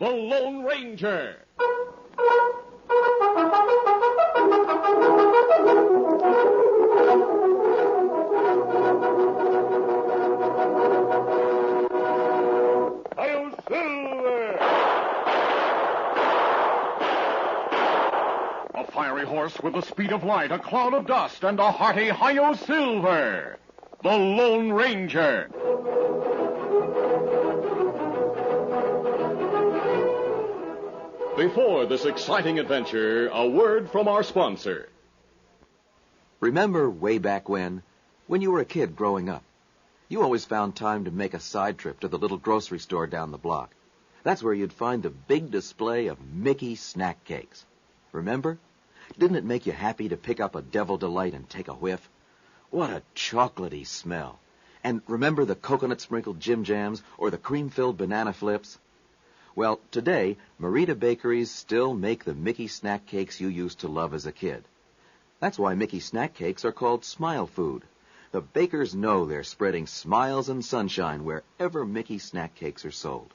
the Lone Ranger. Hi-yo, Silver! A fiery horse with the speed of light, a cloud of dust, and a hearty Hi-yo, Silver, the Lone Ranger. Before this exciting adventure, a word from our sponsor. Remember way back when you were a kid growing up, you always found time to make a side trip to the little grocery store down the block. That's where you'd find a big display of Mickey snack cakes. Remember? Didn't it make you happy to pick up a Devil Delight and take a whiff? What a chocolatey smell. And remember the coconut-sprinkled Jim Jams or the cream-filled banana flips? Well, today, Merita Bakeries still make the Mickey snack cakes you used to love as a kid. That's why Mickey snack cakes are called Smile Food. The bakers know they're spreading smiles and sunshine wherever Mickey snack cakes are sold.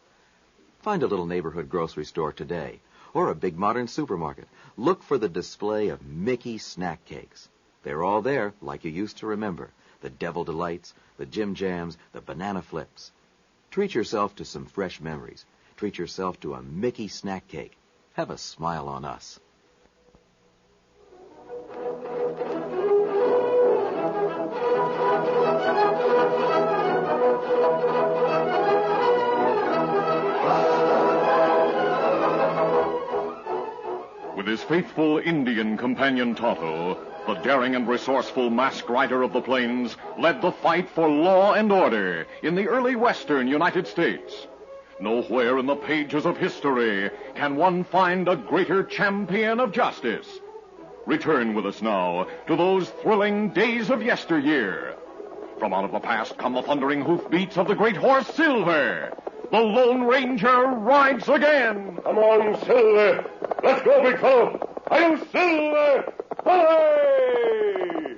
Find a little neighborhood grocery store today, or a big modern supermarket. Look for the display of Mickey snack cakes. They're all there, like you used to remember. The Devil Delights, the Jim Jams, the banana flips. Treat yourself to some fresh memories. Treat yourself to a Mickey snack cake. Have a smile on us. With his faithful Indian companion Tonto, the daring and resourceful masked rider of the plains led the fight for law and order in the early western United States. Nowhere in the pages of history can one find a greater champion of justice. Return with us now to those thrilling days of yesteryear. From out of the past come the thundering hoofbeats of the great horse Silver. The Lone Ranger rides again. Come on, Silver. Let's go, big fellow. Hi-yo, Silver! Hooray!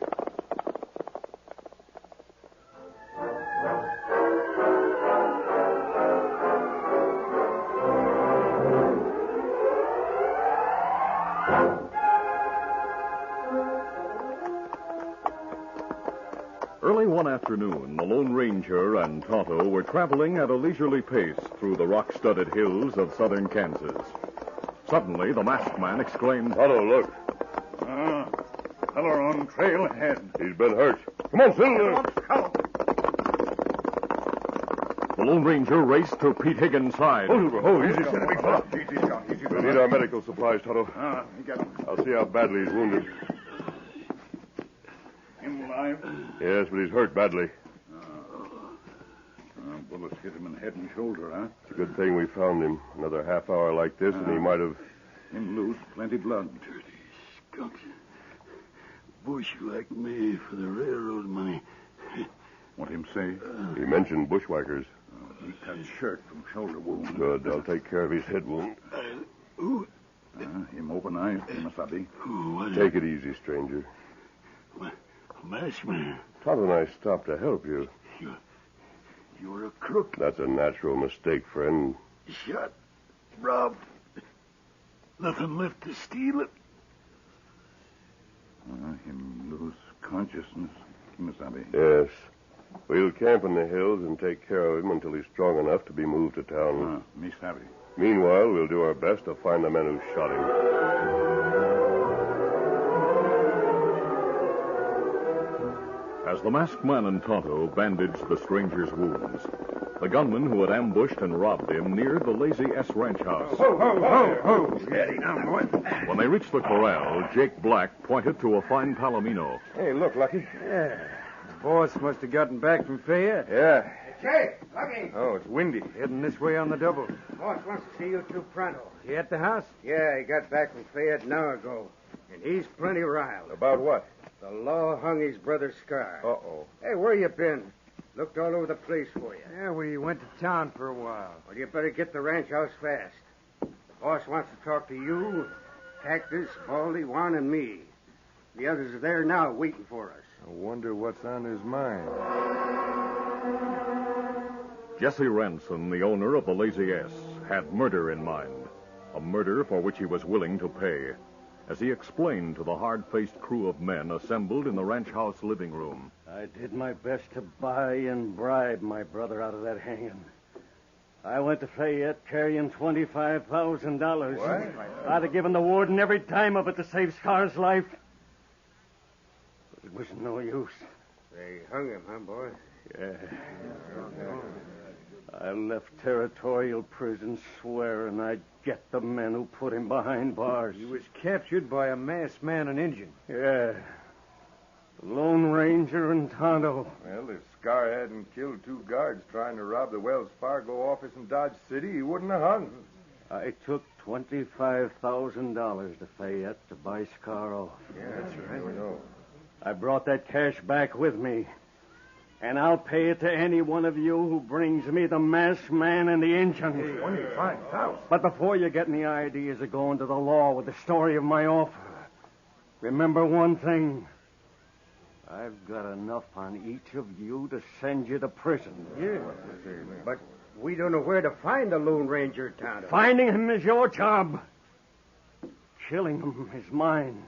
Early one afternoon, the Lone Ranger and Tonto were traveling at a leisurely pace through the rock-studded hills of southern Kansas. Suddenly, the masked man exclaimed, Tonto, look. Feller on trail ahead. He's been hurt. Come on, Silver. The Lone Ranger raced to Pete Higgins' side. Oh, easy, Easy, big fella. Easy, John. Easy, We need our medical supplies, Tonto. We got him. I'll see how badly he's wounded. Him alive? Yes, but he's hurt badly. Bullets hit him in head and shoulder, huh? It's a good thing we found him. Another half hour like this, and he might have... Him lose plenty blood. Dirty skunks. Bush like me for the railroad money. What him say? He mentioned bushwhackers. He cut shirt from shoulder wound. Good. I'll take care of his head wound. Him open eyes, Masabi. Take it easy, stranger. Masked man. Tonto and I stopped to help you. You're a crook. That's a natural mistake, friend. Shot. Robbed. Nothing left to steal it. Him lose consciousness, Masabi. Yes. We'll camp in the hills and take care of him until he's strong enough to be moved to town. Masabi. Meanwhile, we'll do our best to find the men who shot him. As the masked man and Tonto bandaged the stranger's wounds, the gunman who had ambushed and robbed him neared the Lazy S ranch house. Ho! Steady now, boy. When they reached the corral, Jake Black pointed to a fine palomino. Hey, look, Lucky. Yeah. The boss must have gotten back from Fayette. Yeah. Jake, Lucky. Oh, it's windy. Heading this way on the double. Boss wants to see you two pronto. You at the house? Yeah, he got back from Fayette an hour ago. And he's plenty riled. About what? The law hung his brother Scar. Uh-oh. Hey, where you been? Looked all over the place for you. Yeah, we went to town for a while. Well, you better get the ranch house fast. Boss wants to talk to you, Cactus, Baldy, Juan, and me. The others are there now waiting for us. I wonder what's on his mind. Jesse Ransom, the owner of the Lazy S, had murder in mind, a murder for which he was willing to pay, as he explained to the hard-faced crew of men assembled in the ranch house living room. I did my best to buy and bribe my brother out of that hanging. I went to Fayette carrying $25,000. What? I'd have given the warden every dime of it to save Scar's life. But it was no use. They hung him, huh, boy? Yeah. I left territorial prison swearing I'd get the men who put him behind bars. He was captured by a masked man and Indian. Yeah. Lone Ranger and Tonto. Well, if Scar hadn't killed 2 guards trying to rob the Wells Fargo office in Dodge City, he wouldn't have hung. I took $25,000 to Fayette to buy Scar off. Yeah, that's right. We know. I brought that cash back with me. And I'll pay it to any one of you who brings me the masked man and the Injun. 25,000. But before you get any ideas of going to the law with the story of my offer, remember one thing. I've got enough on each of you to send you to prison. Yeah. But we don't know where to find the Lone Ranger, Tonto. Finding him is your job. Killing him is mine.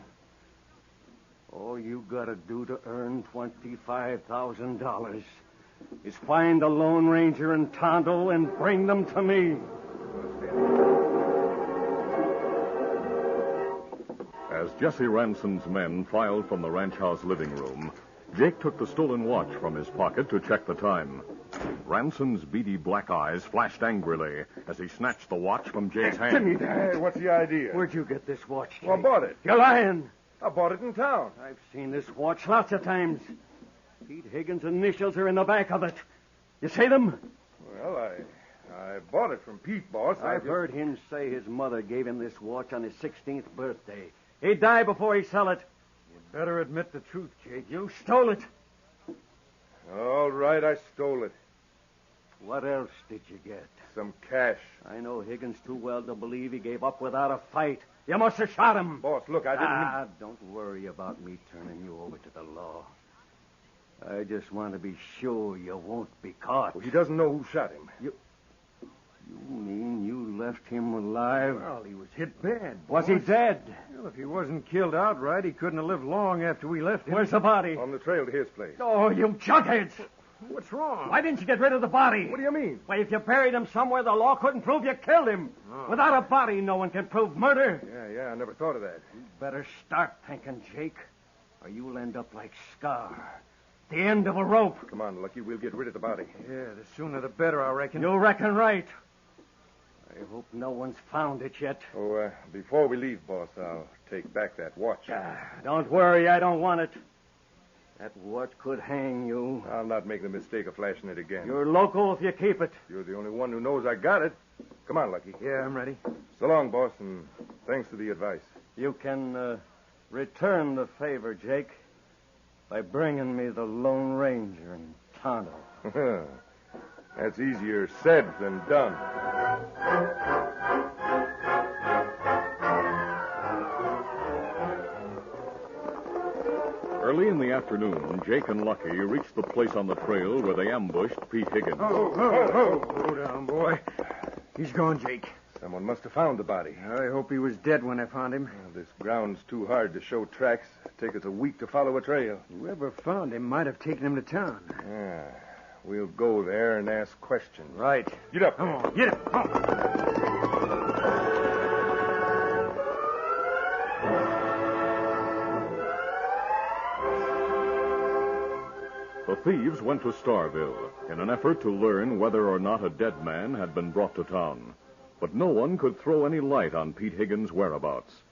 All you gotta do to earn $25,000 is find the Lone Ranger and Tonto and bring them to me. As Jesse Ranson's men filed from the ranch house living room, Jake took the stolen watch from his pocket to check the time. Ranson's beady black eyes flashed angrily as he snatched the watch from Jake's hand. Give me that. Hey, what's the idea? Where'd you get this watch, Jake? Well, I bought it. You're lying. I bought it in town. I've seen this watch lots of times. Pete Higgins' initials are in the back of it. You see them? Well, I bought it from Pete, boss. I've heard him say his mother gave him this watch on his 16th birthday. He'd die before he sell it. You better admit the truth, Jake. You stole it. All right, I stole it. What else did you get? Some cash. I know Higgins too well to believe he gave up without a fight. You must have shot him. Boss, look, I didn't... Don't worry about me turning you over to the law. I just want to be sure you won't be caught. Well, he doesn't know who shot him. You mean you left him alive? Well, he was hit bad. Was he dead? Well, if he wasn't killed outright, he couldn't have lived long after we left him. Where's the body? On the trail to his place. Oh, you jugheads! What's wrong? Why didn't you get rid of the body? What do you mean? Why, if you buried him somewhere, the law couldn't prove you killed him. Oh. Without a body, no one can prove murder. Yeah, I never thought of that. Better start thinking, Jake, or you'll end up like Scar. The end of a rope. Come on, Lucky, we'll get rid of the body. Yeah, the sooner the better, I reckon. You reckon right. I hope no one's found it yet. Oh, before we leave, boss, I'll take back that watch. Don't worry, I don't want it. That watch could hang you. I'll not make the mistake of flashing it again. You're local if you keep it. You're the only one who knows I got it. Come on, Lucky. Yeah, I'm ready. So long, boss, and thanks for the advice. You can return the favor, Jake, by bringing me the Lone Ranger and Tonto. That's easier said than done. Early in the afternoon, Jake and Lucky reached the place on the trail where they ambushed Pete Higgins. Slow down, boy. He's gone, Jake. Someone must have found the body. I hope he was dead when I found him. Well, this ground's too hard to show tracks. It'd take us a week to follow a trail. Whoever found him might have taken him to town. Yeah. We'll go there and ask questions. Right. Get up. Come on, get up. Come on. The thieves went to Starville in an effort to learn whether or not a dead man had been brought to town. But no one could throw any light on Pete Higgins' whereabouts.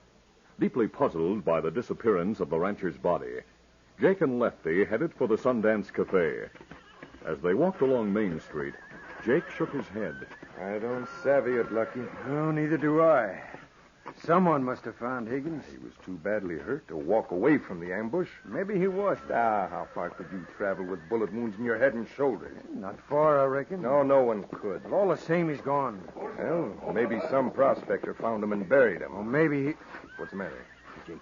Deeply puzzled by the disappearance of the rancher's body, Jake and Lefty headed for the Sundance Cafe. As they walked along Main Street, Jake shook his head. I don't savvy it, Lucky. Oh, neither do I. Someone must have found Higgins. He was too badly hurt to walk away from the ambush. Maybe he was. How far could you travel with bullet wounds in your head and shoulders? Not far, I reckon. No one could. But all the same, he's gone. Well, maybe some prospector found him and buried him. Or maybe he... What's the matter? Jake,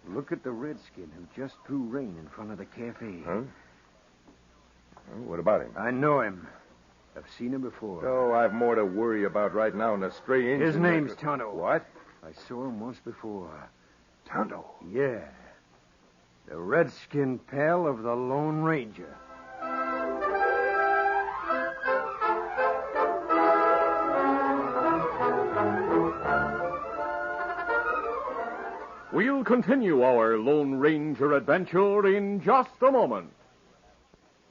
look at the redskin who just threw rain in front of the cafe. Huh? Well, what about him? I know him. I've seen him before. Oh, I've more to worry about right now than a stray Indian. His name's Tonto. What? I saw him once before. Tonto? Yeah. The redskin pal of the Lone Ranger. We'll continue our Lone Ranger adventure in just a moment.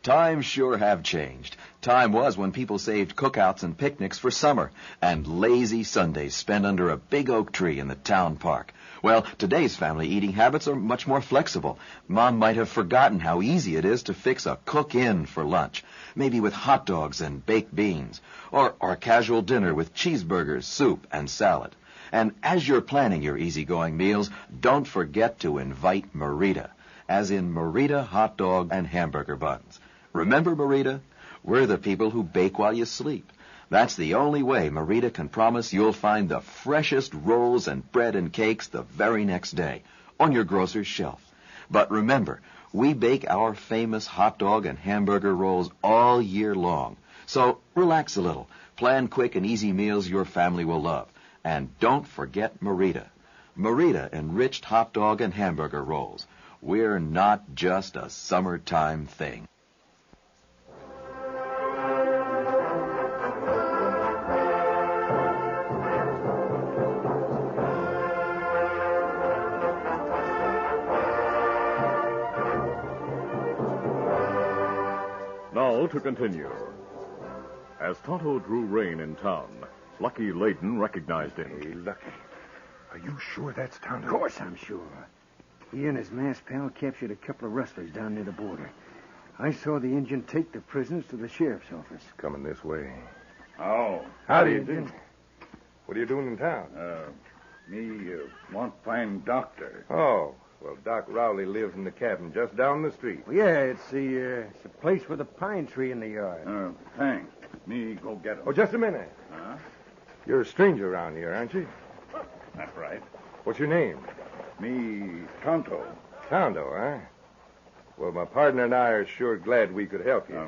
Times sure have changed. Time was when people saved cookouts and picnics for summer and lazy Sundays spent under a big oak tree in the town park. Well, today's family eating habits are much more flexible. Mom might have forgotten how easy it is to fix a cook-in for lunch, maybe with hot dogs and baked beans, or a casual dinner with cheeseburgers, soup, and salad. And as you're planning your easygoing meals, don't forget to invite Marita, as in Marita hot dog and hamburger buns. Remember Marita? We're the people who bake while you sleep. That's the only way Marita can promise you'll find the freshest rolls and bread and cakes the very next day on your grocer's shelf. But remember, we bake our famous hot dog and hamburger rolls all year long. So relax a little. Plan quick and easy meals your family will love. And don't forget Marita. Marita enriched hot dog and hamburger rolls. We're not just a summertime thing. Now to continue. As Tonto drew rein in town, Lucky Layton recognized him. Hey, Lucky. Are you sure that's Tonto? Of course I'm sure. He and his masked pal captured a couple of rustlers down near the border. I saw the Indian take the prisoners to the sheriff's office. Coming this way. Oh. How do you do? What are you doing in town? Me want find doctor. Oh, well, Doc Rowley lives in the cabin just down the street. Well, yeah, it's the place with the pine tree in the yard. Thanks. Me go get him. Oh, just a minute. Huh? You're a stranger around here, aren't you? That's right. What's your name? Me Tonto. Tonto, huh? Well, my partner and I are sure glad we could help you.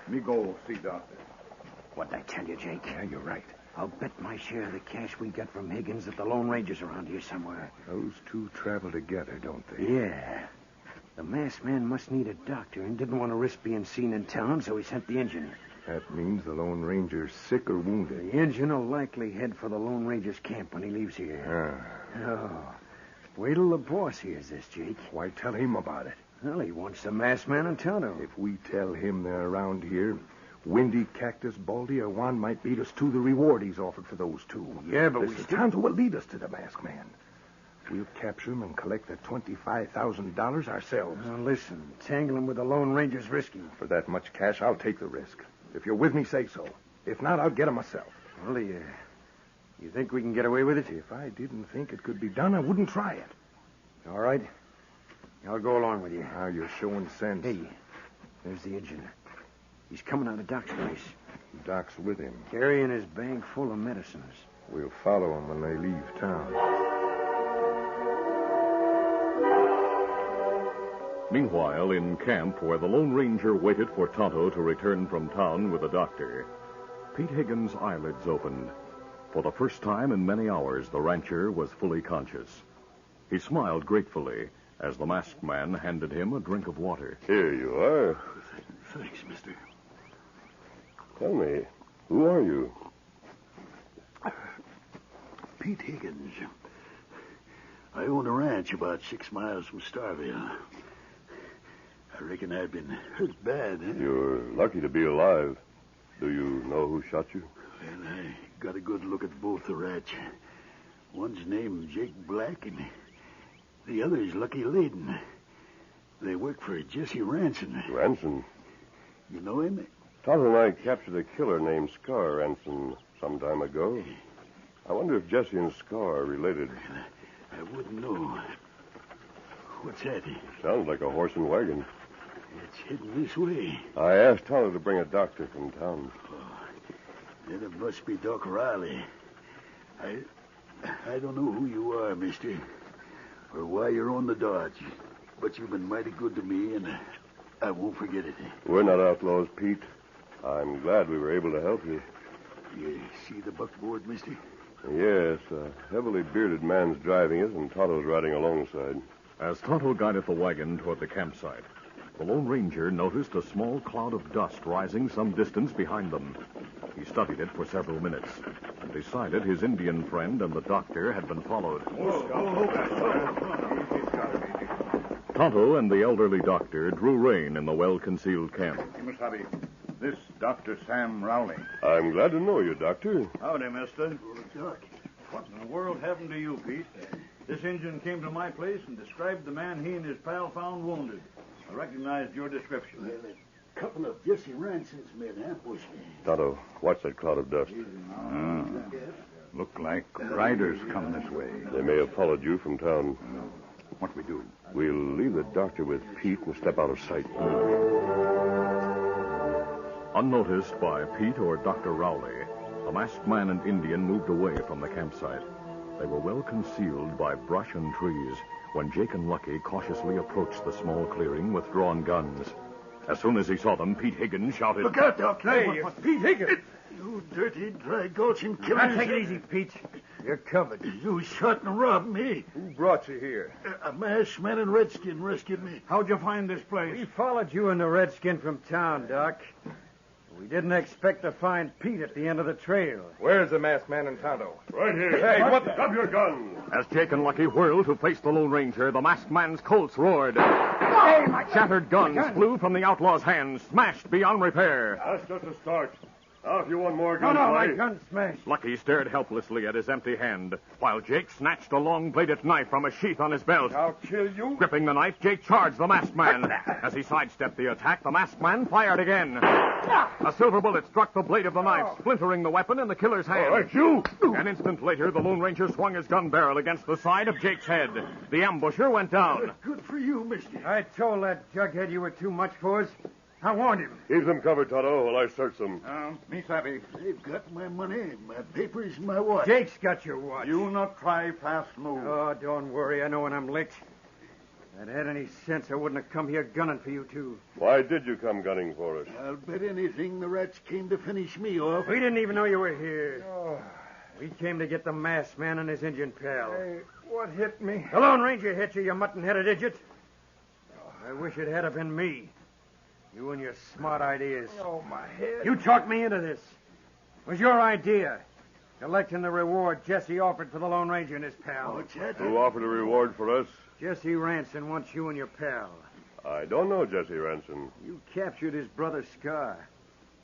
Me go see doctor. What'd I tell you, Jake? Yeah, you're right. I'll bet my share of the cash we got from Higgins that the Lone Ranger's around here somewhere. Those two travel together, don't they? Yeah. The masked man must need a doctor and didn't want to risk being seen in town, so he sent the Injun. That means the Lone Ranger's sick or wounded. The Injun will likely head for the Lone Ranger's camp when he leaves here. Oh. Wait till the boss hears this, Jake. Why tell him about it? Well, he wants the masked man and Tonto. If we tell him they're around here, Windy, Cactus, Baldy, or Juan might beat us to the reward he's offered for those two. Yeah, but This Tonto will lead us to the masked man. We'll capture him and collect the $25,000 ourselves. Now, listen, tangling with the Lone Ranger's risky. For that much cash, I'll take the risk. If you're with me, say so. If not, I'll get him myself. Well, you think we can get away with it? If I didn't think it could be done, I wouldn't try it. All right. I'll go along with you. Now you're showing sense. Hey, there's the Injun. He's coming out of Doc's place. Doc's with him. Carrying his bag full of medicines. We'll follow him when they leave town. Meanwhile, in camp, where the Lone Ranger waited for Tonto to return from town with a doctor, Pete Higgins' eyelids opened. For the first time in many hours, the rancher was fully conscious. He smiled gratefully as the masked man handed him a drink of water. Here you are. Thanks, mister. Tell me, who are you? Pete Higgins. I own a ranch about 6 miles from Starville. I reckon I've been hurt bad, eh? You're lucky to be alive. Do you know who shot you? Well, I got a good look at both the rats. One's named Jake Black, and the other's Lucky Layton. They work for Jesse Ranson. Ranson? You know him? Tonto and I captured a killer named Scar Ranson some time ago. I wonder if Jesse and Scar are related. I wouldn't know. What's that? Sounds like a horse and wagon. It's heading this way. I asked Tonto to bring a doctor from town. Then it must be Doc Riley. I don't know who you are, mister, or why you're on the dodge, but you've been mighty good to me, and I won't forget it. We're not outlaws, Pete. I'm glad we were able to help you. You see the buckboard, mister? Yes, a heavily bearded man's driving it, and Tonto's riding alongside. As Tonto guided the wagon toward the campsite, the Lone Ranger noticed a small cloud of dust rising some distance behind them. He studied it for several minutes and decided his Indian friend and the doctor had been followed. Tonto and the elderly doctor drew rein in the well-concealed camp. Kimasabi, this Dr. Sam Rowley. I'm glad to know you, Doctor. Howdy, mister. Doc. What in the world happened to you, Pete? This Injun came to my place and described the man he and his pal found wounded. I recognized your description. Well, a couple of Jesse Ransons made ambush me. Tonto, watch that cloud of dust. Look like riders come this way. They may have followed you from town. What we do? We'll leave the doctor with Pete and step out of sight. Unnoticed by Pete or Dr. Rowley, the masked man and Indian moved away from the campsite. They were well concealed by brush and trees when Jake and Lucky cautiously approached the small clearing with drawn guns. As soon as he saw them, Pete Higgins shouted, Look out, Doc. Hey, Pete Higgins! You dirty, dry gulching killers. Now, take it easy, Pete. You're covered. You shot and robbed me. Who brought you here? A masked man and redskin rescued me. How'd you find this place? We followed you and the redskin from town, Doc. We didn't expect to find Pete at the end of the trail. Where's the masked man and Tonto? Right here. Hey, what the... Drop your gun. As Jake and Lucky whirled to face the Lone Ranger, the masked man's Colts roared. Shattered guns flew from the outlaw's hands, smashed beyond repair. That's just a start. Now, if you want more No, gunplay... my gun's smashed. Lucky stared helplessly at his empty hand, while Jake snatched a long-bladed knife from a sheath on his belt. I'll kill you. Gripping the knife, Jake charged the masked man. As he sidestepped the attack, the masked man fired again. A silver bullet struck the blade of the knife, splintering the weapon in the killer's hand. All right, you! An instant later, the Lone Ranger swung his gun barrel against the side of Jake's head. The ambusher went down. Good for you, mister. I told that jughead you were too much for us. I warned him. Keep them covered, Tonto, while I search them. Me savvy. They've got my money, my papers, my watch. Jake's got your watch. You not try fast move. Oh, don't worry. I know when I'm licked. If I'd had any sense, I wouldn't have come here gunning for you two. Why did you come gunning for us? I'll bet anything the rats came to finish me off. We didn't even know you were here. We came to get the masked man and his Indian pal. Hey, what hit me? The Lone Ranger hit you, you mutton-headed idiot. I wish it had been me. You and your smart ideas. Oh, my head. You talked me into this. It was your idea. Collecting the reward Jesse offered for the Lone Ranger and his pal. What's that? Who offered a reward for us? Jesse Ranson wants you and your pal. I don't know Jesse Ranson. You captured his brother Scar.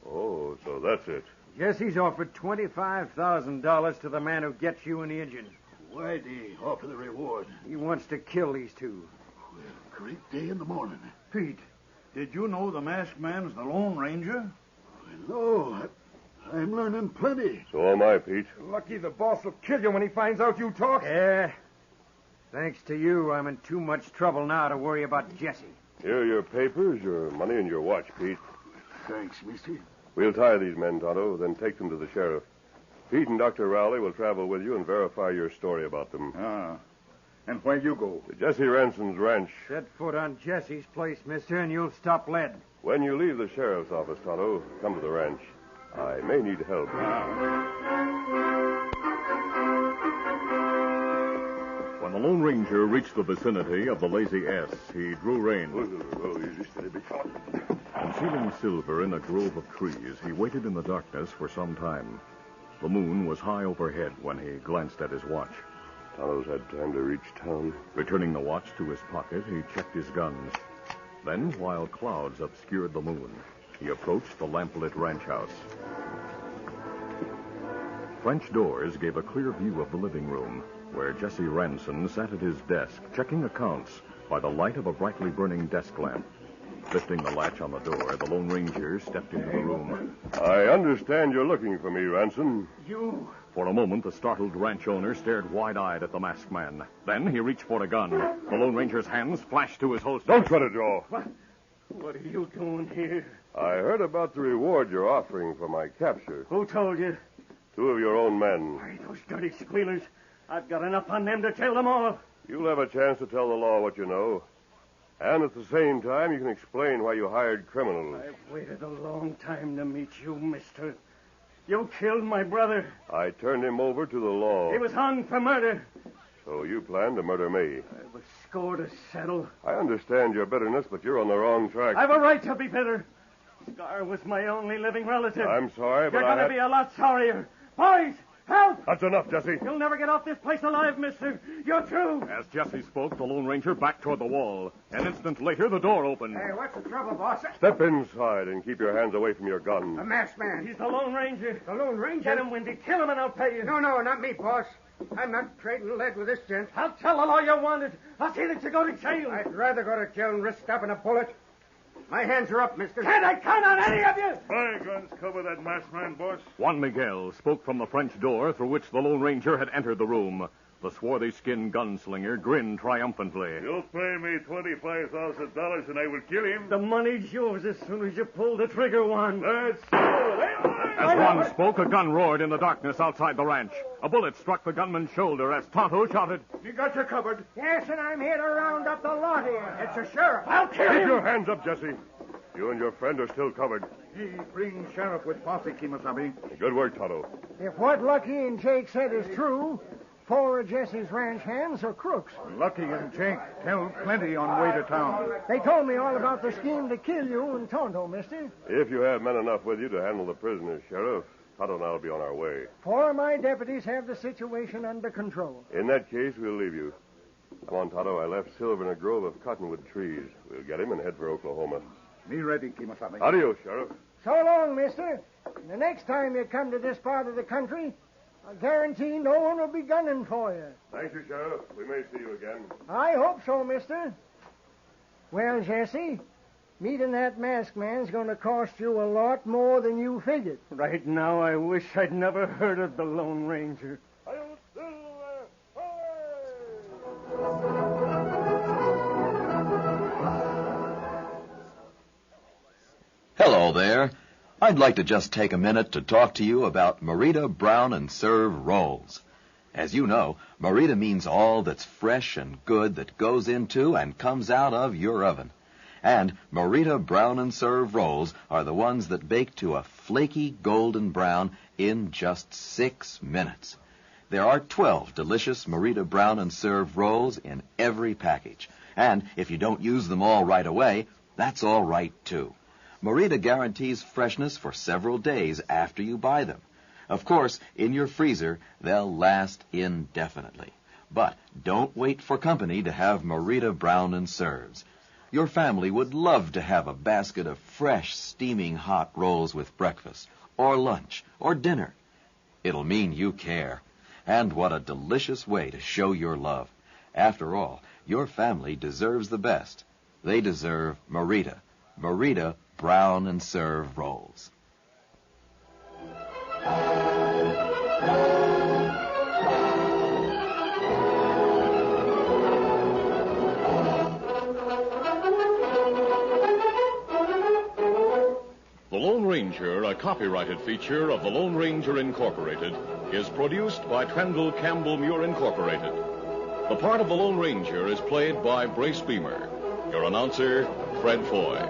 Oh, so that's it. Jesse's offered $25,000 to the man who gets you and the Indian. Why'd he offer the reward? He wants to kill these two. Well, great day in the morning. Pete, did you know the masked man's the Lone Ranger? No, I'm learning plenty. So am I, Pete. Lucky the boss will kill you when he finds out you talk. Yeah. Thanks to you, I'm in too much trouble now to worry about Jesse. Here are your papers, your money, and your watch, Pete. Thanks, mister. We'll tie these men, Tonto, then take them to the sheriff. Pete and Dr. Rowley will travel with you and verify your story about them. And where you go? To Jesse Ranson's ranch. Set foot on Jesse's place, mister, and you'll stop lead. When you leave the sheriff's office, Tonto, come to the ranch. I may need help. When the Lone Ranger reached the vicinity of the Lazy S, he drew rein. Concealing Silver in a grove of trees, he waited in the darkness for some time. The moon was high overhead when he glanced at his watch. Tonto's had time to reach town. Returning the watch to his pocket, he checked his guns. Then, while clouds obscured the moon, he approached the lamplit ranch house. French doors gave a clear view of the living room, where Jesse Ranson sat at his desk, checking accounts by the light of a brightly burning desk lamp. Lifting the latch on the door, the Lone Ranger stepped into the room. I understand you're looking for me, Ranson. You... For a moment, the startled ranch owner stared wide-eyed at the masked man. Then he reached for a gun. The Lone Ranger's hands flashed to his holster. Don't try to draw. What are you doing here? I heard about the reward you're offering for my capture. Who told you? 2 of your own men. Why, those dirty squealers. I've got enough on them to tell them all. You'll have a chance to tell the law what you know. And at the same time, you can explain why you hired criminals. I've waited a long time to meet you, mister. You killed my brother. I turned him over to the law. He was hung for murder. So you planned to murder me. I was score to settle. I understand your bitterness, but you're on the wrong track. I've a right to be bitter. Scar was my only living relative. I'm sorry, but You're going to be a lot sorrier. Boys, help! That's enough, Jesse. You'll never get off this place alive, mister. You're through. As Jesse spoke, the Lone Ranger backed toward the wall. An instant later, the door opened. Hey, what's the trouble, boss? Step inside and keep your hands away from your gun. A masked man. He's the Lone Ranger. The Lone Ranger? Get him, Windy. Kill him and I'll pay you. No, not me, boss. I'm not trading lead with this gent. I'll tell the law you wanted. I'll see that you go to jail. I'd rather go to jail and risk stopping a bullet. My hands are up, mister. Can't I count on any of you? My guns cover that masked man, boss. Juan Miguel spoke from the French door through which the Lone Ranger had entered the room. The swarthy-skinned gunslinger grinned triumphantly. You'll pay me $25,000 and I will kill him. The money's yours as soon as you pull the trigger, Juan. That's so. As Juan spoke, a gun roared in the darkness outside the ranch. A bullet struck the gunman's shoulder as Tonto shouted, You got you covered. Yes, and I'm here to round up the lot here. It's the sheriff. I'll kill Keep him. your hands up, Jesse. You and your friend are still covered. He brings sheriff with posse, Kimasabi. Good work, Tonto. If what Lucky and Jake said is true, 4 of Jesse's ranch hands are crooks. Lucky and Jake tell plenty on way to town. They told me all about the scheme to kill you and Tonto, mister. If you have men enough with you to handle the prisoners, Sheriff, Tonto and I will be on our way. 4 of my deputies have the situation under control. In that case, we'll leave you. Come on, Tonto. I left Silver in a grove of cottonwood trees. We'll get him and head for Oklahoma. Me ready, Kimasabi. Adios, Sheriff. So long, mister. The next time you come to this part of the country, I guarantee no one will be gunning for you. Thank you, Sheriff. We may see you again. I hope so, mister. Well, Jesse, meeting that masked man's going to cost you a lot more than you figured. Right now, I wish I'd never heard of the Lone Ranger. Hello there. I'd like to just take a minute to talk to you about Merita Brown and Serve rolls. As you know, Merita means all that's fresh and good that goes into and comes out of your oven. And Merita Brown and Serve rolls are the ones that bake to a flaky golden brown in just 6 minutes. There are 12 delicious Merita Brown and Serve rolls in every package. And if you don't use them all right away, that's all right, too. Merita guarantees freshness for several days after you buy them. Of course, in your freezer, they'll last indefinitely. But don't wait for company to have Merita Brown and Serves. Your family would love to have a basket of fresh, steaming hot rolls with breakfast, or lunch, or dinner. It'll mean you care. And what a delicious way to show your love. After all, your family deserves the best. They deserve Merita. Merita Brown and Serve rolls. The Lone Ranger, a copyrighted feature of the Lone Ranger Incorporated, is produced by Trendle Campbell Muir Incorporated. The part of the Lone Ranger is played by Brace Beamer. Your announcer, Fred Foy.